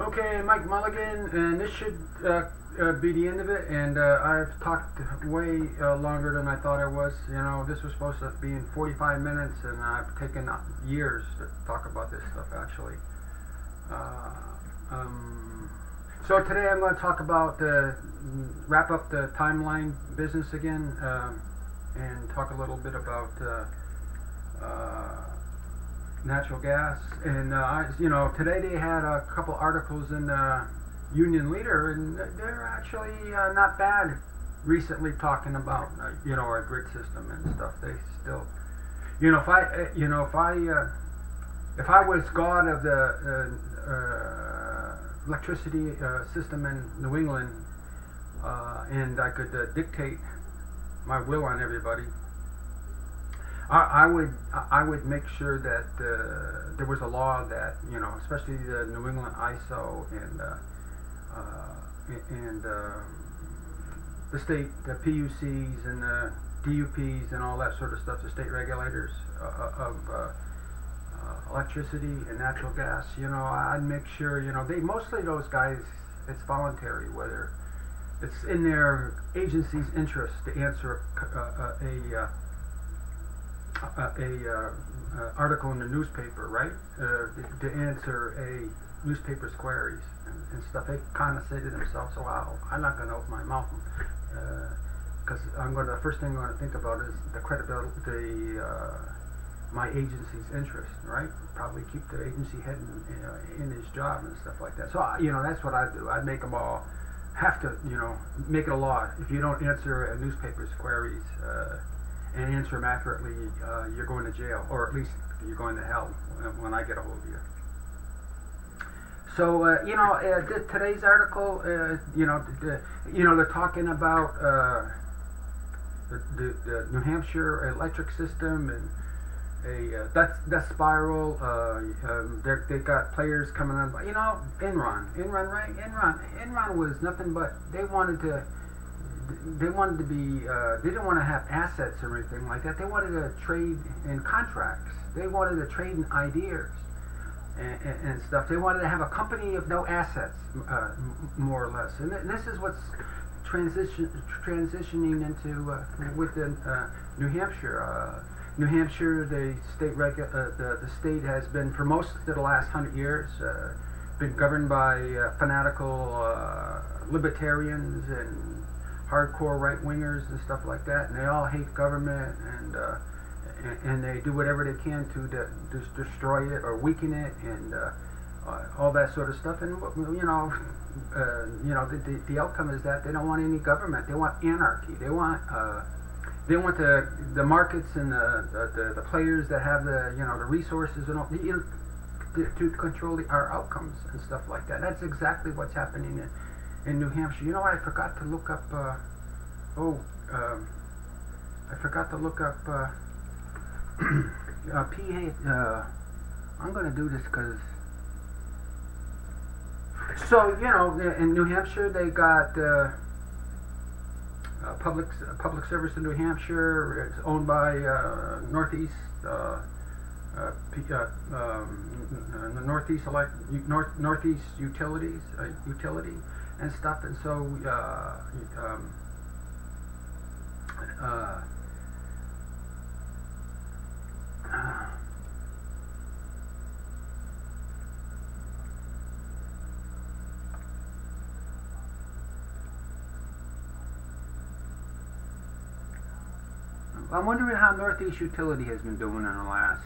Okay, Mike Mulligan, and this should be the end of it. And I've talked way longer than I thought I was. You know, this was supposed to be in 45 minutes, and I've taken years to talk about this stuff, actually. Uh, so today I'm going to talk about wrap up the timeline business again, and talk a little bit about natural gas. And today they had a couple articles in Union Leader, and they're actually not bad. Recently, talking about our grid system and stuff. They still, if I was god of the electricity system in New England, and I could dictate my will on everybody, I would make sure that there was a law that, especially the New England ISO and the state, the PUCs and the DUPs and all that sort of stuff, the state regulators of electricity and natural gas. I'd make sure, mostly those guys, it's voluntary, whether it's in their agency's interest to answer a article in the newspaper, right? To answer a newspaper's queries and stuff. They kind of say to themselves, "Wow, I'm not going to open my mouth because the first thing I'm going to think about is the credibility, my agency's interest, right? Probably keep the agency head in his job and stuff like that." So that's what I'd do. I'd make them all have to, make it a law. If you don't answer a newspaper's queries and answer them accurately, you're going to jail, or at least you're going to hell when I get a hold of you. So today's article, they're talking about the New Hampshire electric system and a death spiral. They've got players coming on. Enron, right? Enron was nothing but they wanted to be. They didn't want to have assets or anything like that. They wanted to trade in contracts. They wanted to trade in ideas and stuff. They wanted to have a company of no assets, more or less. And this is what's transitioning into within New Hampshire. New Hampshire, the state has been, for most of the last 100 years, been governed by fanatical libertarians and hardcore right-wingers and stuff like that, and they all hate government, and they do whatever they can to destroy it or weaken it, and all that sort of stuff. And the outcome is that they don't want any government. They want anarchy. They want the markets and the players that have the resources and all, to control our outcomes and stuff like that. That's exactly what's happening in New Hampshire. I forgot to look up. I forgot to look up PA. I'm going to do this because. So in New Hampshire they got. Public service in New Hampshire. It's owned by Northeast Northeast Utilities utility and stuff. And so I'm wondering how Northeast Utility has been doing in the last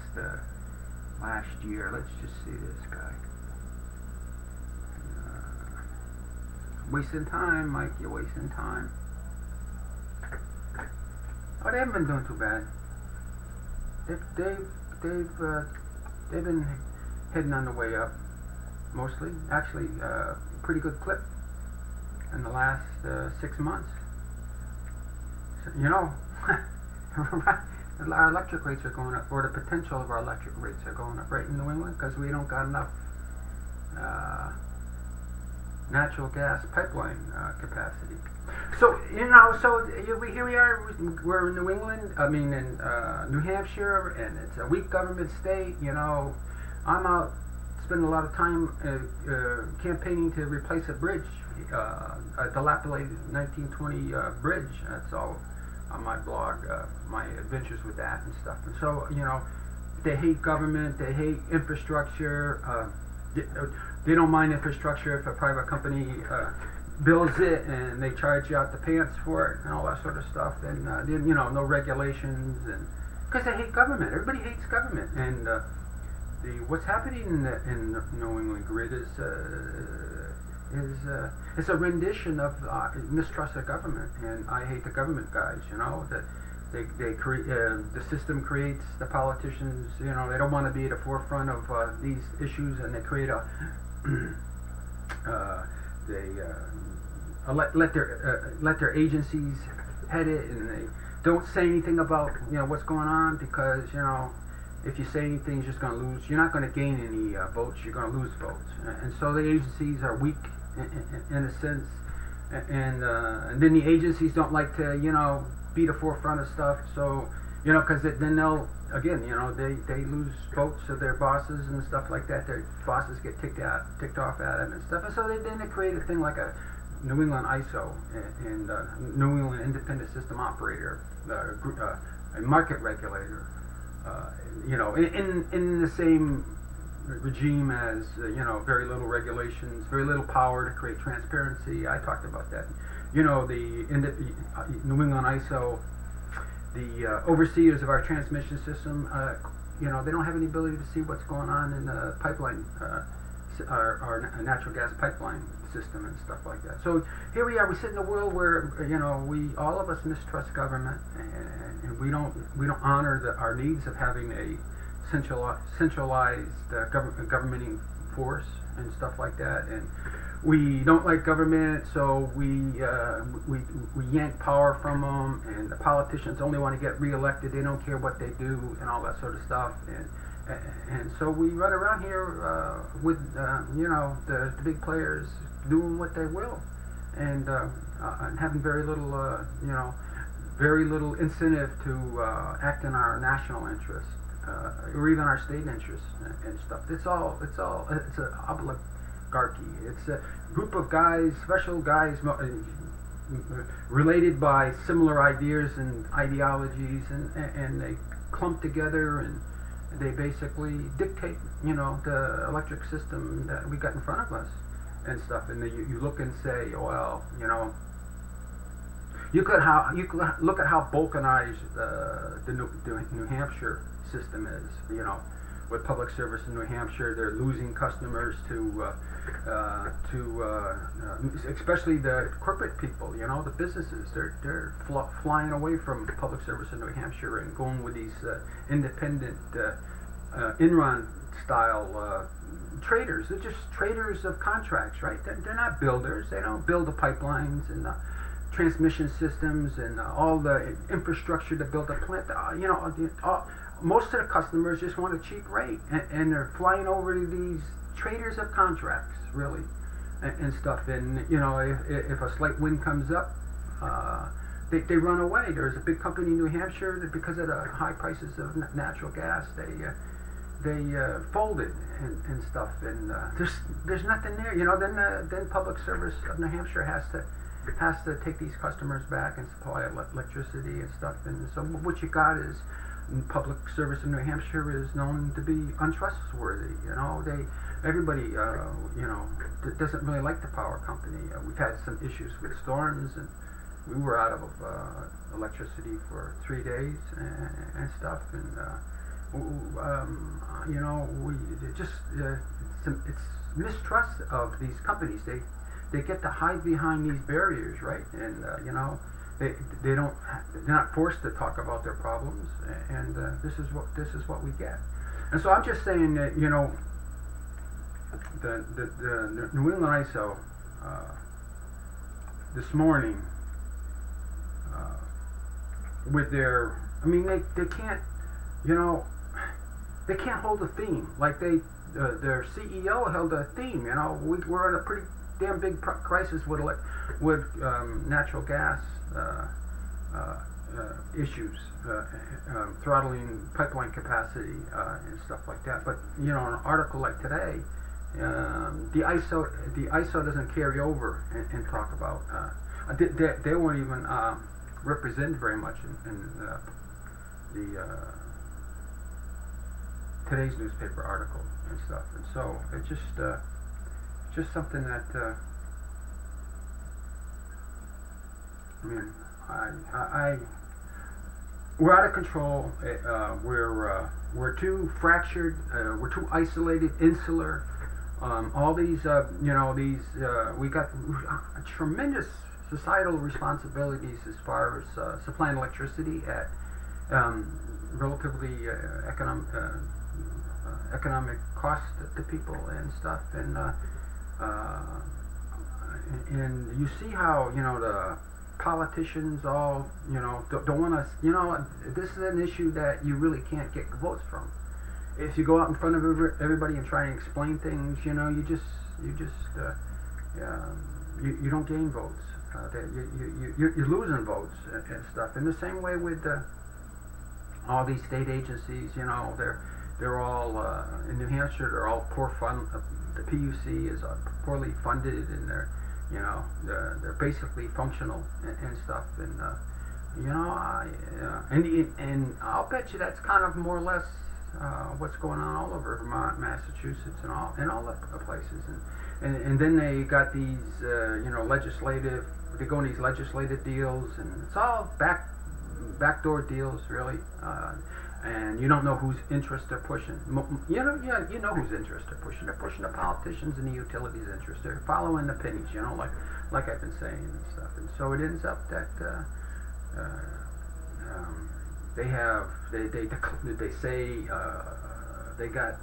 year. Let's just see this guy. Wasting time, Mike. You're wasting time. Oh, they haven't been doing too bad. They've been heading on the way up, mostly. Actually, pretty good clip in the last 6 months. So, our electric rates are going up, or the potential of our electric rates are going up right in New England because we don't got enough natural gas pipeline capacity. So here we are. We're in New England. I mean, in New Hampshire, and it's a weak government state. I'm out spend a lot of time campaigning to replace a bridge, a dilapidated 1920 bridge. That's all on my blog, my adventures with that and stuff. And so, they hate government, they hate infrastructure. They don't mind infrastructure if a private company builds it and they charge you out the pants for it and all that sort of stuff. And no regulations, and because they hate government. Everybody hates government. And what's happening in the New England grid is it's a rendition of mistrust of government, and I hate the government guys. That they create the system creates the politicians. They don't want to be at the forefront of these issues, and they create let their agencies head it, and they don't say anything about what's going on, because if you say anything, you're just going to lose. You're not going to gain any votes. You're going to lose votes, and so the agencies are weak in a sense, and then the agencies don't like to be the forefront of stuff. So because then they'll again they lose votes of their bosses and stuff like that. Their bosses get ticked off at them and stuff, and so they create a thing like a New England ISO and New England Independent System Operator, a market regulator, in the same regime as very little regulations, very little power to create transparency. I talked about that. The New England ISO, the overseers of our transmission system, they don't have any ability to see what's going on in the pipeline, our natural gas pipeline system and stuff like that. So here we are. We sit in a world where we all of us mistrust government, and we don't honor our needs of having a centralized governing force and stuff like that. And we don't like government, so we yank power from them, and the politicians only want to get reelected. They don't care what they do and all that sort of stuff. And so we run around here with the big players doing what they will, and having very little incentive to act in our national interest, or even our state interests and stuff. It's an oligarchy. It's a group of guys, special guys, related by similar ideas and ideologies, and they clump together, and they basically dictate, the electric system that we got in front of us and stuff. And you look and say, well, you could look at how balkanized the New Hampshire system is. With public service in New Hampshire, they're losing customers to especially the corporate people. The businesses. They're flying away from public service in New Hampshire and going with these independent Enron style traders. They're just traders of contracts, right? They're not builders. They don't build the pipelines and the transmission systems and all the infrastructure to build a plant. Most of the customers just want a cheap rate, and they're flying over to these traders of contracts, really, and stuff. And if a slight wind comes up, they run away. There's a big company in New Hampshire that, because of the high prices of natural gas, they folded and stuff. And there's nothing there. Then public service of New Hampshire has to take these customers back and supply electricity and stuff. And so what you got is, public service in New Hampshire is known to be untrustworthy. Everybody doesn't really like the power company. We've had some issues with storms, and we were out of electricity for 3 days and stuff. And it's mistrust of these companies. They get to hide behind these barriers, right? And they're not forced to talk about their problems, and this is what we get. And so I'm just saying that the New England ISO this morning with their, they can't they can't hold a theme like their CEO held a theme. We're in a pretty damn big crisis with natural gas issues, throttling pipeline capacity and stuff like that. But an article like today the ISO doesn't carry over and talk about. They weren't even represented very much in the today's newspaper article and stuff. And so it's just something that I mean, I we're out of control. We're too fractured. We're too isolated, insular. All these, we got tremendous societal responsibilities as far as supplying electricity at relatively economic cost to people and stuff. And you see how the politicians all don't want to. This is an issue that you really can't get votes from. If you go out in front of everybody and try and explain things, you don't gain votes. You're losing votes and stuff. In the same way with all these state agencies, they're all in New Hampshire. They're all poor fund. The PUC is poorly funded, and they're basically functional and stuff. And and I'll bet you that's kind of more or less what's going on all over Vermont, Massachusetts, and all the places. And then they got these legislative. They go in these legislative deals, and it's all backdoor deals, really. And you don't know whose interest they're pushing. You know whose interest they're pushing. They're pushing the politicians and the utilities' interest. They're following the pennies, like I've been saying and stuff. And so it ends up that they say they got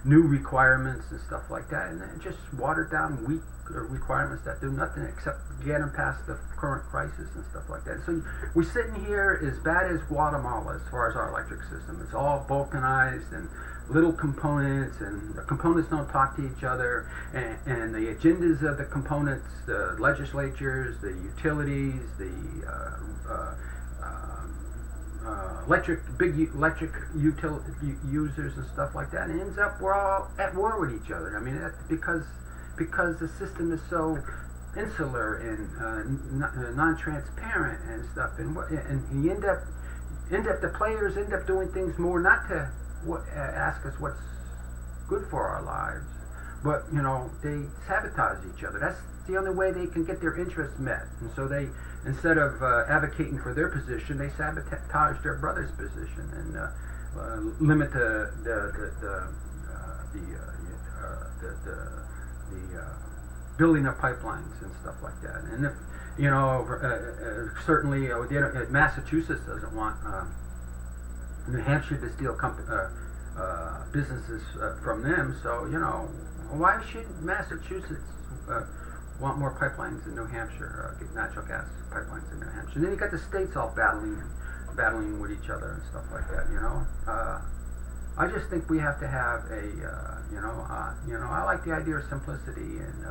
new requirements and stuff like that, and then just watered down weak requirements that do nothing except get them past the current crisis and stuff like that. So we're sitting here as bad as Guatemala as far as our electric system. It's all balkanized and little components, and the components don't talk to each other, and the agendas of the components, the legislatures, the utilities, the big electric utility users and stuff like that, and it ends up we're all at war with each other. I mean, that's because the system is so insular and non-transparent and stuff, and you end up the players end up doing things more not to ask us what's good for our lives, but they sabotage each other. That's the only way they can get their interests met, and so they, instead of advocating for their position, they sabotage their brother's position and limit the building of pipelines and stuff like that. And if certainly Massachusetts doesn't want New Hampshire to steal businesses from them, so why should Massachusetts want more pipelines in New Hampshire, get natural gas pipelines in New Hampshire? And then you got the states all battling with each other and stuff like that. I just think we have to have I like the idea of simplicity and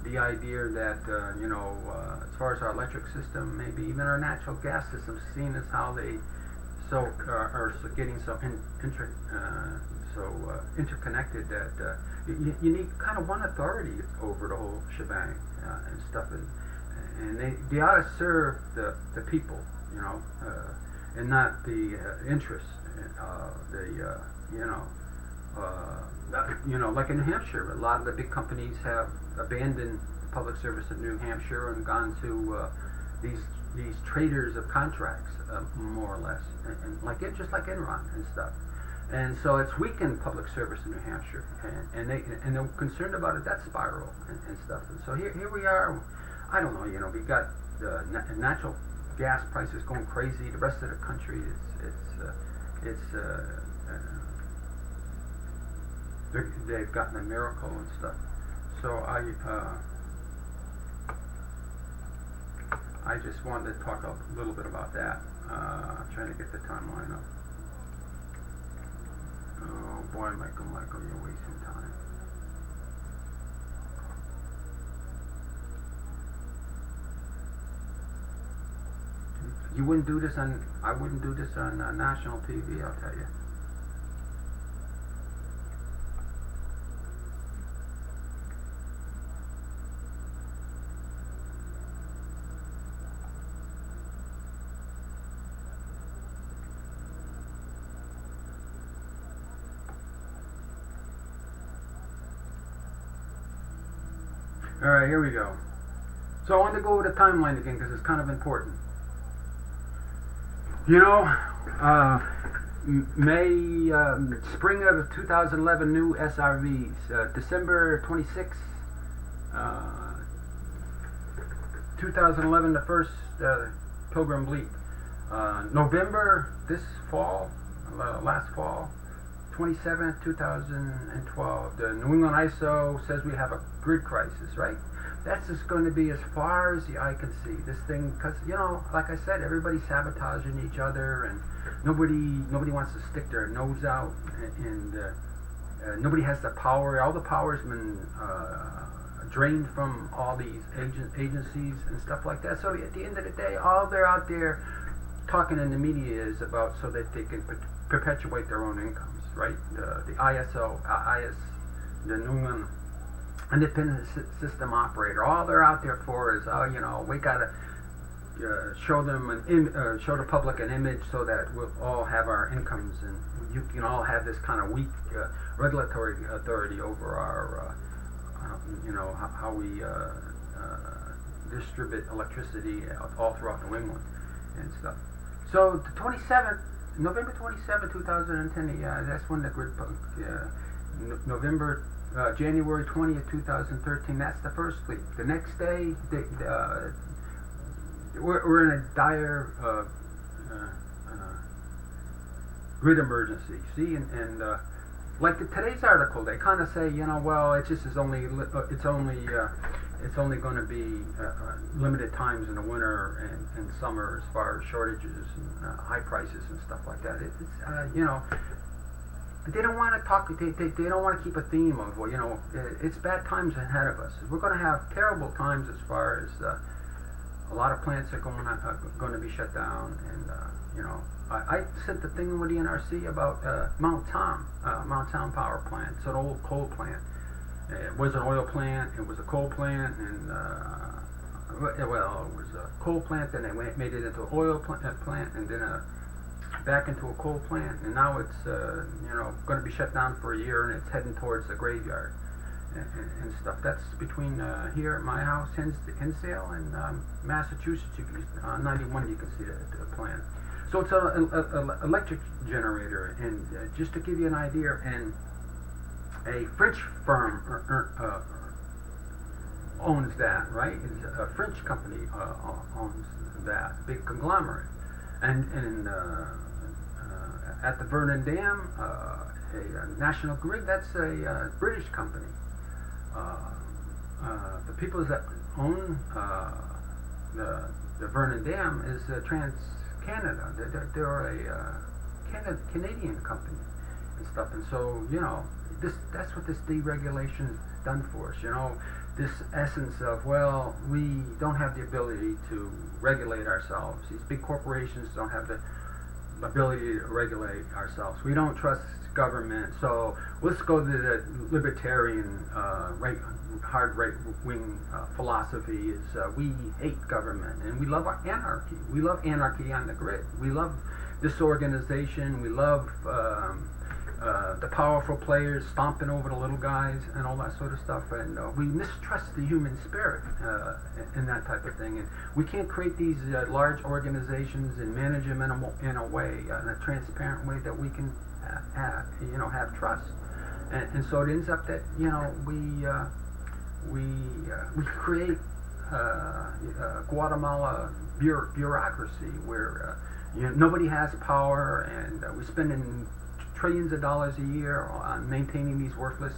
the idea that as far as our electric system, maybe even our natural gas system, seeing as how they are getting so interconnected that you need kind of one authority over the whole shebang and stuff, and they ought to serve the people, and not the interests. Like in New Hampshire, a lot of the big companies have abandoned public service in New Hampshire and gone to these traders of contracts, more or less, and just like Enron and stuff. And so it's weakened public service in New Hampshire, and they're concerned about it, that spiral and stuff. And so here we are. I don't know. We got natural gas prices going crazy. The rest of the country, they've gotten a miracle and stuff. So I just wanted to talk a little bit about that. Trying to get the timeline up. Oh boy, Michael, you're wasting time. You wouldn't do this on. I wouldn't do this on national TV. I'll tell you. All right, here we go. So I want to go over the timeline again because it's kind of important. You know, spring of 2011, new SRVs. December 26, 2011, the first Pilgrim Leap. November, this fall, last fall, 27th, 2012. The New England ISO says we have a grid crisis, right? That's just going to be as far as the eye can see. This thing, because, you know, like I said, everybody's sabotaging each other, and nobody wants to stick their nose out, and nobody has the power. All the power's been drained from all these agencies and stuff like that. So at the end of the day, all they're out there talking in the media is about so that they can perpetuate their own incomes, right? The IS, the New England Independent System Operator. All they're out there for is, you know, we gotta show the public an image so that we'll all have our incomes, and you can all have this kind of weak regulatory authority over our, you know, how we distribute electricity all throughout New England and stuff. So the 27th, November 27, 2010, that's when the grid, January 20th, 2013, that's the first leak. The next day, we're in a dire grid emergency. See, and like today's article, they kind of say, you know, well, it just is only it's only going to be limited times in the winter and summer as far as shortages and high prices and stuff like that. It's you know, they don't want to talk. They don't want to keep a theme of, well, you know, it's bad times ahead of us. We're going to have terrible times as far as a lot of plants are going to be shut down, and you know, I sent the thing with the NRC about Mount Tom power plant. It's an old coal plant. It was an oil plant. It was a coal plant, and well, it was a coal plant. Then they made it into an oil plant, and then back into a coal plant. And now it's you know, going to be shut down for a year, and it's heading towards the graveyard and stuff. That's between here at my house, Hinsdale, and Massachusetts. 91. You can see the plant. So it's an electric generator, and just to give you an idea, and a French firm owns that, right? It's a French company owns that, big conglomerate. And at the Vernon Dam, a National Grid, that's a British company. The people that own the Vernon Dam is TransCanada. They're a Canadian company and stuff. And so, you know, that's what this deregulation done for us. You know, this essence of, well, we don't have the ability to regulate ourselves. These big corporations don't have the ability to regulate ourselves. We don't trust government, so let's go to the libertarian, hard right-wing philosophy is we hate government, and we love anarchy. We love anarchy on the grid. We love disorganization. We love the powerful players stomping over the little guys and all that sort of stuff, and we mistrust the human spirit in that type of thing, and we can't create these large organizations and manage them in a way, in a transparent way that we can have trust, and so it ends up that, you know, we create Guatemala bureaucracy where you know, nobody has power, and we spend trillions of dollars a year on maintaining these worthless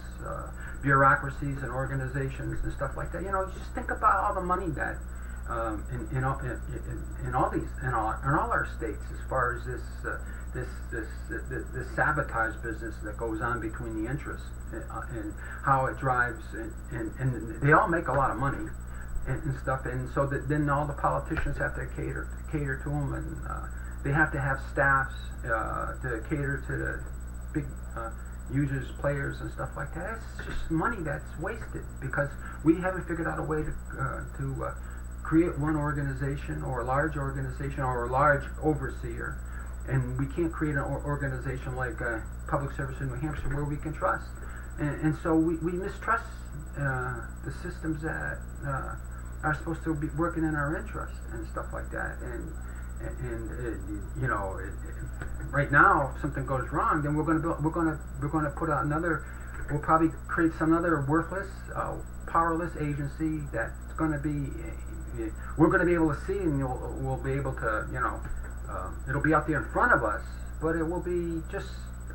bureaucracies and organizations and stuff like that. You know, just think about all the money that in all our states, as far as this sabotage business that goes on between the interests and how it drives, and they all make a lot of money and stuff, and so that then all the politicians have to cater to them, and they have to have staffs to cater to the big users, players, and stuff like that. It's just money that's wasted because we haven't figured out a way to create one organization or a large organization or a large overseer, and we can't create an organization like Public Service in New Hampshire where we can trust, and so we mistrust the systems that are supposed to be working in our interest and stuff like that. Right now, if something goes wrong, then we're going to put out another. We'll probably create some other worthless, powerless agency that's going to be. We're going to be able to see, and we'll be able to, it'll be out there in front of us, but it will be just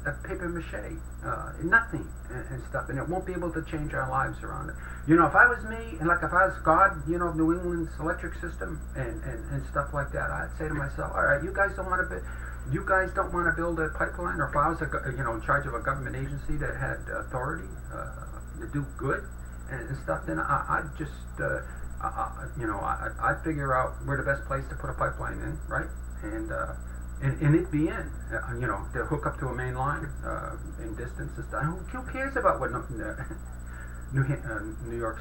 a paper mache, nothing and stuff, and it won't be able to change our lives around it. If I was me, and like if I was God, of New England's electric system and stuff like that, I'd say to myself, all right, you guys don't want to build a pipeline, or if I was in charge of a government agency that had authority to do good and stuff, then I'd just I'd figure out where the best place to put a pipeline in, right? And it'd be in, to hook up to a main line in distance and stuff. Who cares about what New York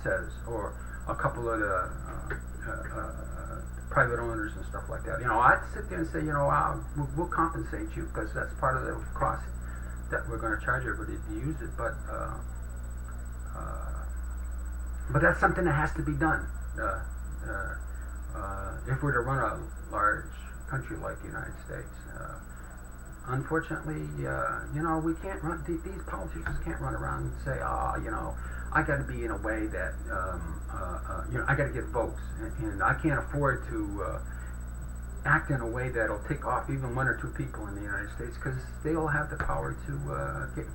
says, or a couple of the private owners and stuff like that? I'd sit there and say, we'll compensate you because that's part of the cost that we're going to charge everybody to use it. But that's something that has to be done if we're to run a large country like the United States. Unfortunately, we can't run. These politicians can't run around and say, I got to be in a way that, I got to get votes, and I can't afford to act in a way that'll tick off even one or two people in the United States, because they all have the power to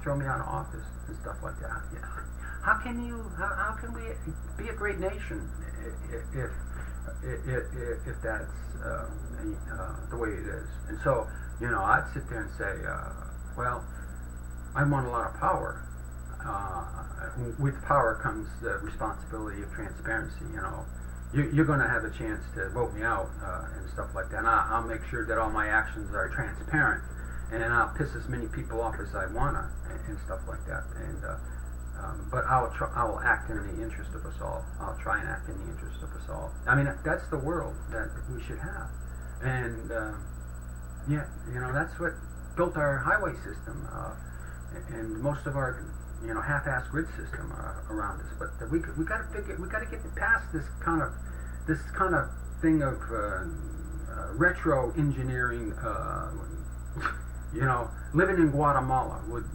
throw me out of office and stuff like that. How can we be a great nation if that's the way it is? And so, I'd sit there and say, well, I want a lot of power. With power comes the responsibility of transparency. You're going to have a chance to vote me out and stuff like that. And I'll make sure that all my actions are transparent, and I'll piss as many people off as I wanna and stuff like that. But I will act in the interest of us all. I'll try and act in the interest of us all. I mean, that's the world that we should have. And that's what built our highway system and most of our half-assed grid system around us. But we got to get past this kind of thing of retro engineering. Living in Guatemala with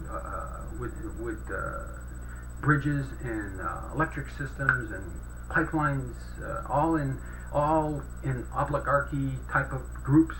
bridges and electric systems and pipelines, all in oligarchy type of groups,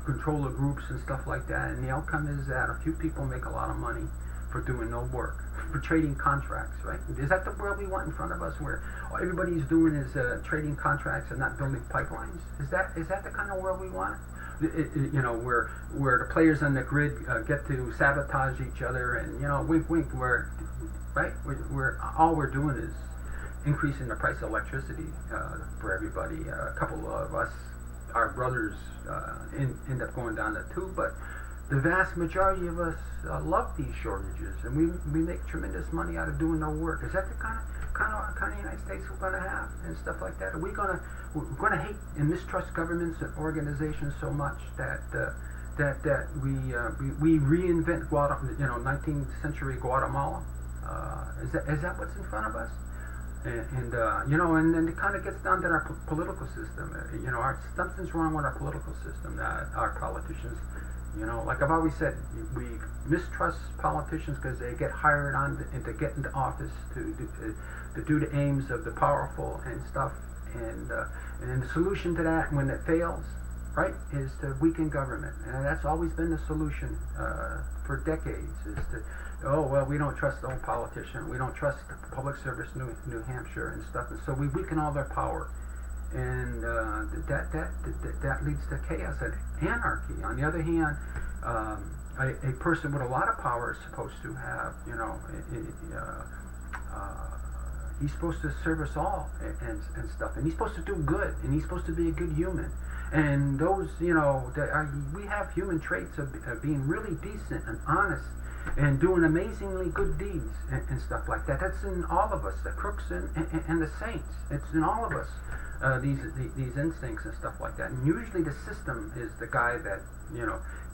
controller groups and stuff like that. And the outcome is that a few people make a lot of money for doing no work, for trading contracts, right? Is that the world we want in front of us, where all everybody's doing is trading contracts and not building pipelines? Is that the kind of world we want? Where the players on the grid get to sabotage each other, and wink, wink. Where all we're doing is increasing the price of electricity for everybody. A couple of us, our brothers, end up going down the tube, but the vast majority of us love these shortages, and we make tremendous money out of doing no work. Is that the kind of United States we're going to have and stuff like that? Are we're going to hate and mistrust governments and organizations so much that we reinvent 19th century Guatemala? Is that what's in front of us? And then it kind of gets down to our political system. Something's wrong with our political system. Our politicians. Like I've always said, we mistrust politicians because they get hired on to get into office to do the aims of the powerful and stuff. And the solution to that, when it fails, right, is to weaken government. And that's always been the solution for decades. Is to, we don't trust the old politician. We don't trust the public service, New Hampshire and stuff. And so we weaken all their power. And that leads to chaos and anarchy. On the other hand, a person with a lot of power is supposed to have, he's supposed to serve us all and stuff, and he's supposed to do good, and he's supposed to be a good human. And those, we have human traits of being really decent and honest and doing amazingly good deeds and stuff like that. That's in all of us, the crooks and the saints. It's in all of us. These instincts and stuff like that. And usually the system is the guy that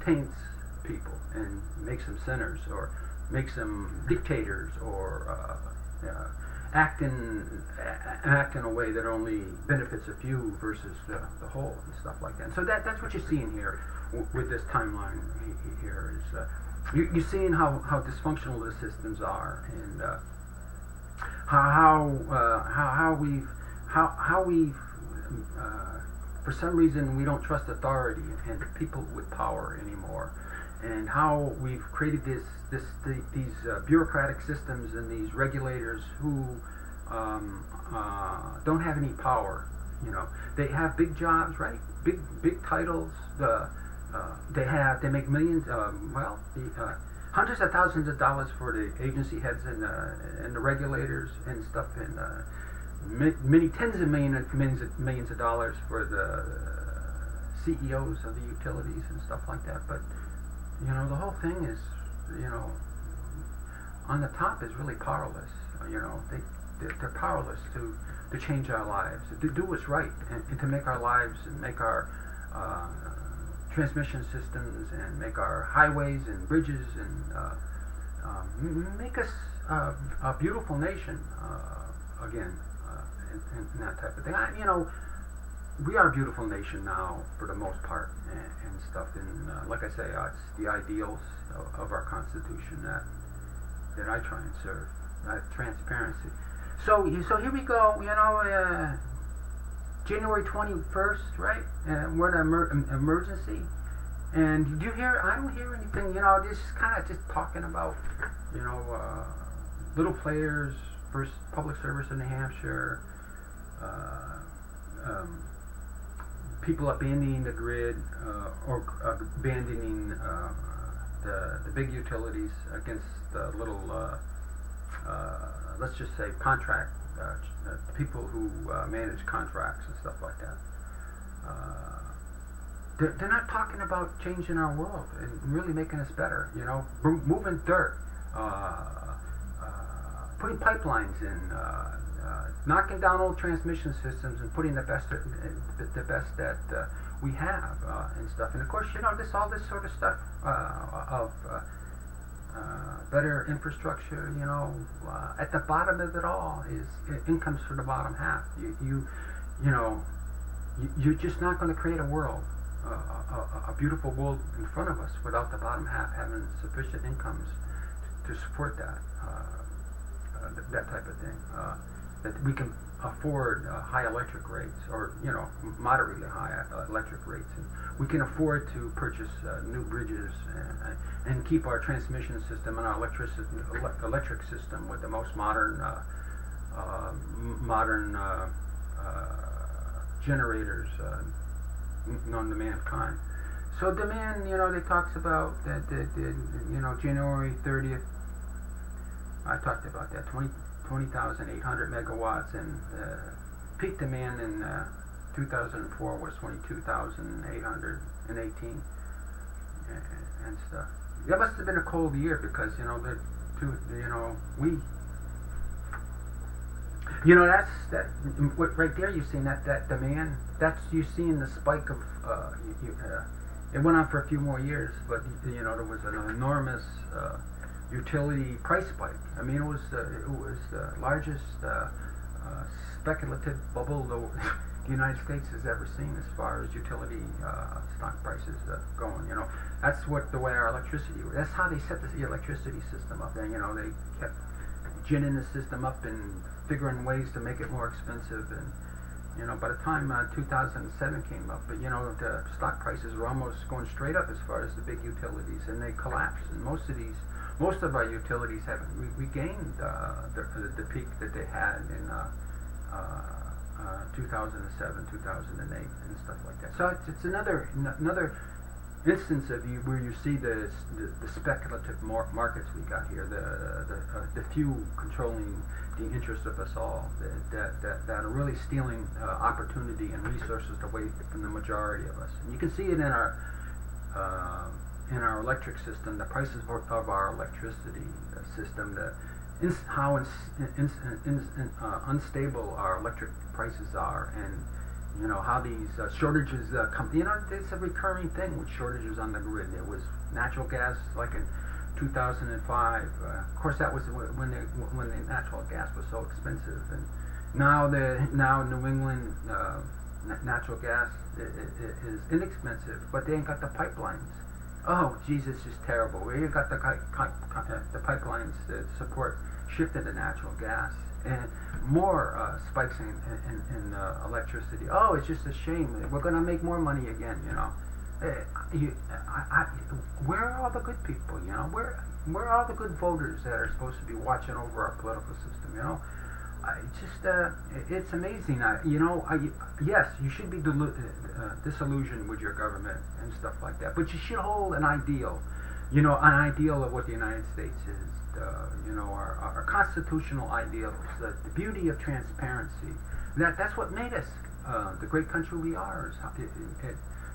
taints people and makes them sinners or makes them dictators or act in a way that only benefits a few versus the whole and stuff like that. And so that's what you're seeing here with this timeline here is you're seeing how dysfunctional the systems are, and how we've for some reason we don't trust authority and people with power anymore, and how we've created these bureaucratic systems and these regulators who don't have any power. They have big jobs, right? Big titles. They make millions. Hundreds of thousands of dollars for the agency heads and the regulators and stuff, and many tens of millions of dollars for the CEOs of the utilities and stuff like that. But the whole thing is, on the top is really powerless. They're powerless to change our lives, to do what's right, and to make our lives and make our transmission systems and make our highways and bridges and make us a beautiful nation again, and that type of thing. We are a beautiful nation now for the most part, and stuff. And like I say, it's the ideals of our Constitution that I try and serve. Transparency. So here we go. January 21st, right? We're in an emergency. And did you hear? I don't hear anything. Just kind of just talking about, little players versus public service in New Hampshire. People abandoning the grid or abandoning the big utilities against the little, let's just say, contract people who manage contracts and stuff like that. They're not talking about changing our world and really making us better. Moving dirt, putting pipelines in. Knocking down old transmission systems and putting the best that we have and stuff. And of course, all this sort of stuff of better infrastructure. At the bottom of it all is incomes for the bottom half. You're just not going to create a world, a beautiful world in front of us without the bottom half having sufficient incomes to support that type of thing. That we can afford high electric rates, or moderately high electric rates, and we can afford to purchase new bridges and keep our transmission system and our electric system with the most modern generators known to mankind. So demand, they talks about that January 30th. I talked about that 20,800 megawatts, and peak demand in 2004 was 22,818 and stuff. That must have been a cold year because that's what right there you're seeing that demand. That's you're seeing the spike of it went on for a few more years, but there was an enormous utility price spike. I mean, it was the largest speculative bubble the United States has ever seen as far as utility stock prices going. That's the way our electricity. That's how they set the electricity system up. And they kept ginning the system up and figuring ways to make it more expensive. And by the time 2007 came up, the stock prices were almost going straight up as far as the big utilities, and they collapsed. And most of our utilities haven't regained the peak that they had in 2007, 2008, and stuff like that. So it's another instance of where you see the speculative markets we got here, the few controlling the interests of us all, that are really stealing opportunity and resources away from the majority of us. And you can see it in our electric system, the prices of our electricity system, how unstable our electric prices are, and how these shortages come. It's a recurring thing with shortages on the grid. It was natural gas like in 2005. Of course, that was when the natural gas was so expensive, and now New England natural gas is inexpensive, but they ain't got the pipelines. Oh, Jesus, is terrible. We ain't got the pipelines that support shifting to natural gas, and more spikes in electricity. Oh, it's just a shame. We're going to make more money again, you know. Where are all the good people, you know? Where are all the good voters that are supposed to be watching over our political system, you know? It's amazing. Yes, you should be disillusioned with your government and stuff like that, but you should hold an ideal, you know, an ideal of what the United States is. You know, our constitutional ideals, the beauty of transparency. That's what made us the great country we are.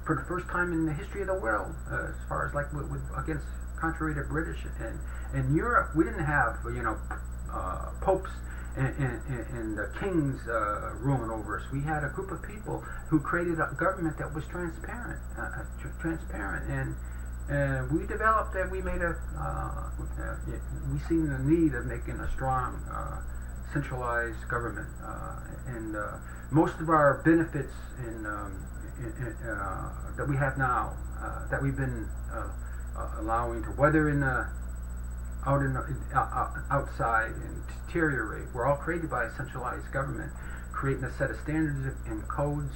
For the first time in the history of the world, as far as like against contrary to British and Europe, we didn't have, you know, popes and kings ruling over us. We had a group of people who created a government that was transparent, and we developed that. We made we seen the need of making a strong centralized government, and most of our benefits that we have now, that we've been allowing to weather outside and deteriorate, were all created by a centralized government, creating a set of standards and codes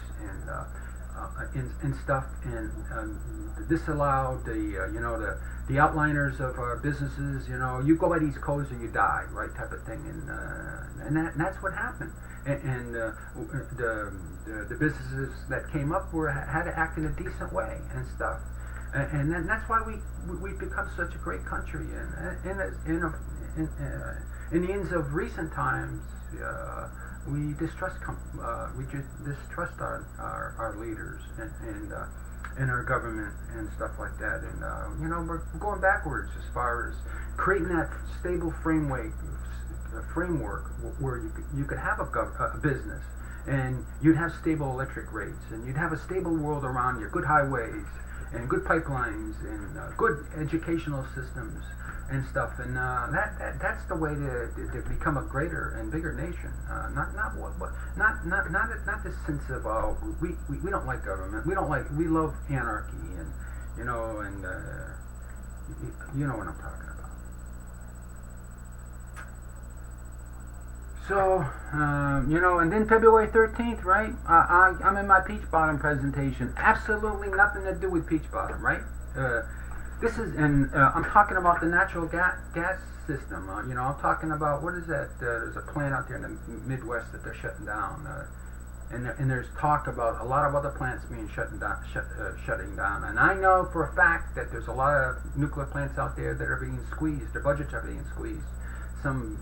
and stuff, and disallowed the outliners of our businesses. You know, you go by these codes or you die, right, type of thing, and that's what happened. And the businesses that came up had to act in a decent way and stuff, and that's why we've become such a great country. And in the ends of recent times, we distrust our leaders and our government and stuff like that. And you know, we're going backwards as far as creating that stable framework where you could have a business, and you'd have stable electric rates, and you'd have a stable world around you, good highways and good pipelines and good educational systems and stuff. And that's the way to become a greater and bigger nation. Not this sense of we don't like government. We love anarchy, and you know, and you know what I'm talking about. So, you know, and then February 13th, right? I'm in my Peach Bottom presentation. Absolutely nothing to do with Peach Bottom, right? I'm talking about the natural gas system. You know, I'm talking about, what is that? There's a plant out there in the Midwest that they're shutting down. And there's talk about a lot of other plants being shutting down. And I know for a fact that there's a lot of nuclear plants out there that are being squeezed. Their budgets are being squeezed. Some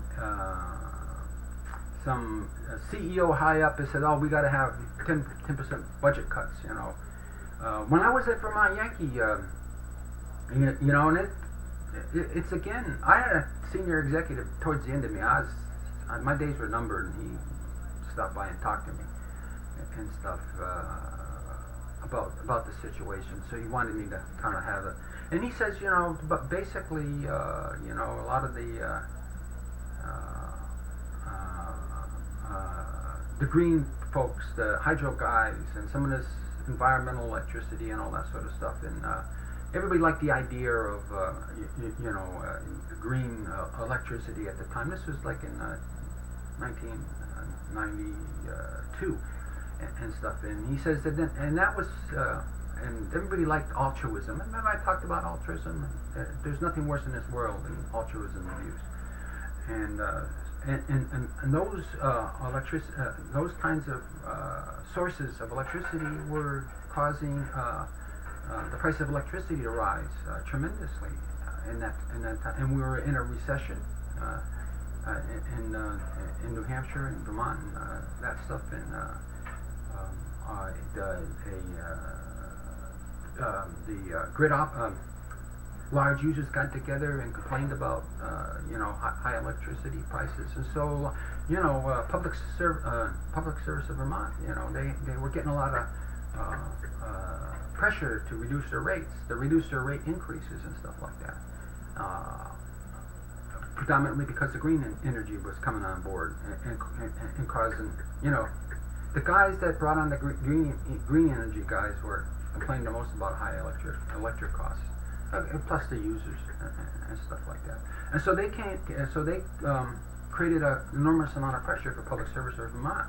CEO high up has said, "Oh, we got to have 10% budget cuts." You know, when I was at Vermont Yankee, you know, and it's again. I had a senior executive towards the end of me. My days were numbered, and he stopped by and talked to me and stuff about the situation. So he wanted me to kind of have it. And he says, you know, but basically, you know, a lot of the green folks, the hydro guys, and some of this environmental electricity and all that sort of stuff, and everybody liked the idea of green electricity at the time. This was like in 1992 and stuff. And he says that that was and everybody liked altruism. Remember I talked about altruism? There's nothing worse in this world than altruism abuse. And those those kinds of sources of electricity were causing the price of electricity to rise tremendously in that time. And we were in a recession in New Hampshire and Vermont and that stuff. And the grid large users got together and complained about high electricity prices, and so public service of Vermont, they were getting a lot of pressure to reduce their rates, to reduce their rate increases and stuff like that. uh, predominantly because the green energy was coming on board and causing, the guys that brought on the green energy guys were complaining the most about high electric costs, plus the users and stuff like that. And so they created an enormous amount of pressure for public service of Vermont.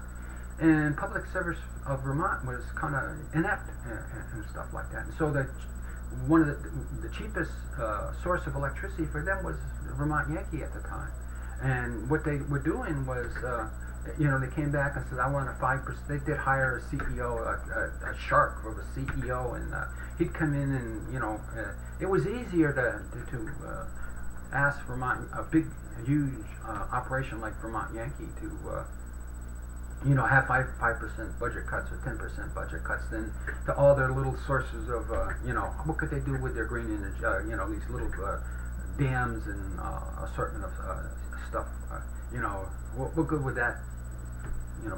And public service of Vermont was kind of inept and stuff like that. And so one of the cheapest source of electricity for them was Vermont Yankee at the time. And what they were doing was, they came back and said, I want a 5%. They did hire a CEO, a shark of a CEO, and he'd come in and, it was easier to ask Vermont, a huge operation like Vermont Yankee to, have 5% budget cuts or 10% budget cuts, then to all their little sources of, what could they do with their green energy, these little dams and assortment of stuff, what good would that,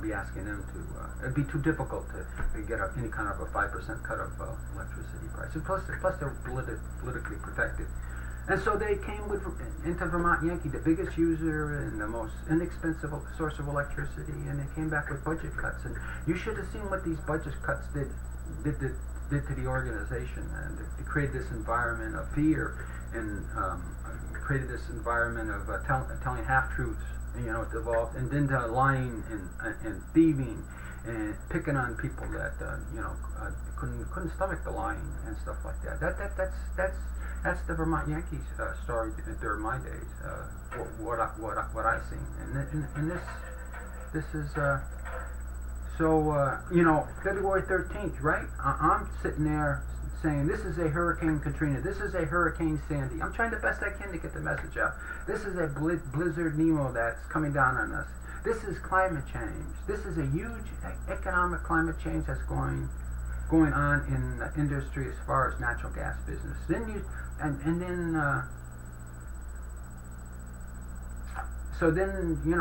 be asking them to, it'd be too difficult to get any kind of a 5% cut of electricity prices. Plus they're politically protected. And so they came into Vermont Yankee, the biggest user and the most inexpensive source of electricity, and they came back with budget cuts. And you should have seen what these budget cuts did to the organization, and they created this environment of fear and created this environment of telling half-truths. It evolved, and then to lying and thieving and picking on people that couldn't stomach the lying and stuff like that. That's the Vermont Yankees story during my days. What I've seen, and this is February 13th, right? I'm sitting there saying this is a Hurricane Katrina, this is a Hurricane Sandy. I'm trying the best I can to get the message out. This is a blizzard Nemo that's coming down on us. This is climate change. This is a huge economic climate change that's going on in the industry as far as natural gas business. Then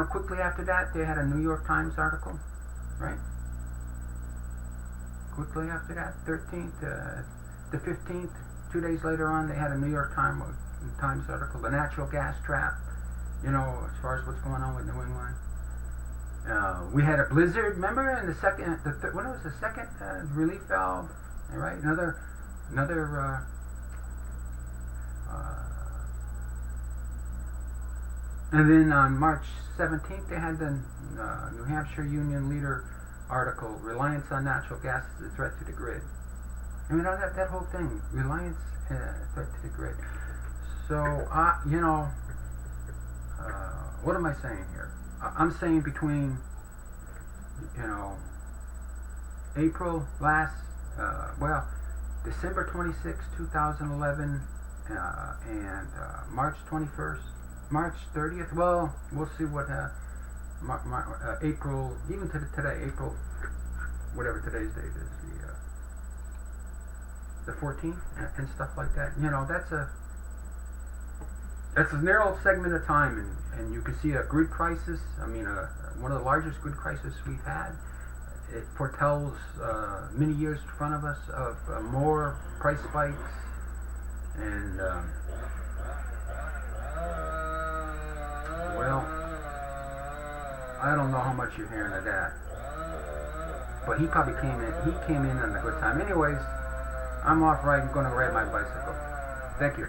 quickly after that they had a New York Times article, right? Quickly after that, 13th, the 15th, 2 days later on, they had a New York Times article, the natural gas trap, as far as what's going on with New England. We had a blizzard, remember, and the second relief valve, right? Another and then on March 17th, they had the New Hampshire Union Leader article, Reliance on Natural Gas is a Threat to the Grid. That whole thing, reliance, threat to the grid. So, what am I saying here? I'm saying between, April December 26, 2011, and March 21st, March 30th. Well, we'll see what April, even to today, April, whatever today's date is, the 14th and stuff like that. That's a narrow segment of time, and you can see a grid crisis. One of the largest grid crises we've had. It foretells many years in front of us of more price spikes, and I don't know how much you're hearing of that, but he probably came in on a good time. Anyways, I'm off riding, going to ride my bicycle. Thank you.